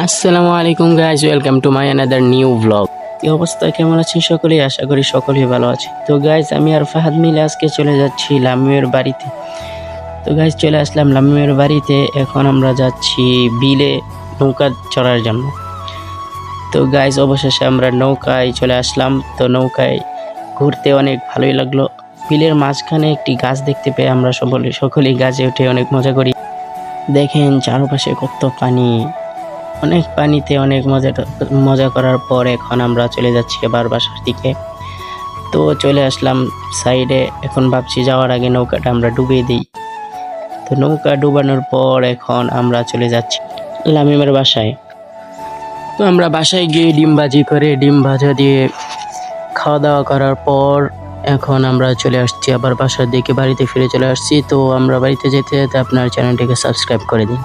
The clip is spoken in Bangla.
আসসালামু আলাইকুম guys, welcome to my another new blog. কি অবস্থা, কেমন আছেন সকলেই? আশা করি সকলেই ভালো আছে। তো গাইজ, আমি আর ফাহাদ মিলে আজকে চলে যাচ্ছি লামিমের বাড়িতে। তো গাইজ, চলে আসলাম লামিমের বাড়িতে। এখন আমরা যাচ্ছি বিলে নৌকা চড়ার জন্য। তো গাইজ, অবশেষে আমরা নৌকায় চলে আসলাম। তো নৌকায় ঘুরতে অনেক ভালোই লাগলো। বিলের মাঝখানে একটি গাছ দেখতে পেয়ে আমরা সকলেই গাছে উঠে অনেক মজা করি। দেখেন চারপাশে কত পানি, অনেক পানিতে অনেক মজা করার পর এখন আমরা চলে যাচ্ছি আবার বাসার দিকে। তো চলে আসলাম সাইডে। এখন ভাবছি যাওয়ার আগে নৌকাটা আমরা ডুবিয়ে দিই। তো নৌকা ডুবানোর পর এখন আমরা চলে যাচ্ছি লামিমের বাসায়। তো আমরা বাসায় গিয়ে ডিম ভাজা দিয়ে খাওয়া দাওয়া করার পর এখন আমরা চলে আসছি আবার বাসার দিকে, বাড়িতে ফিরে চলে আসছি। তো আমরা বাড়িতে যেতে যেতে আপনার চ্যানেলটিকে সাবস্ক্রাইব করে দিন।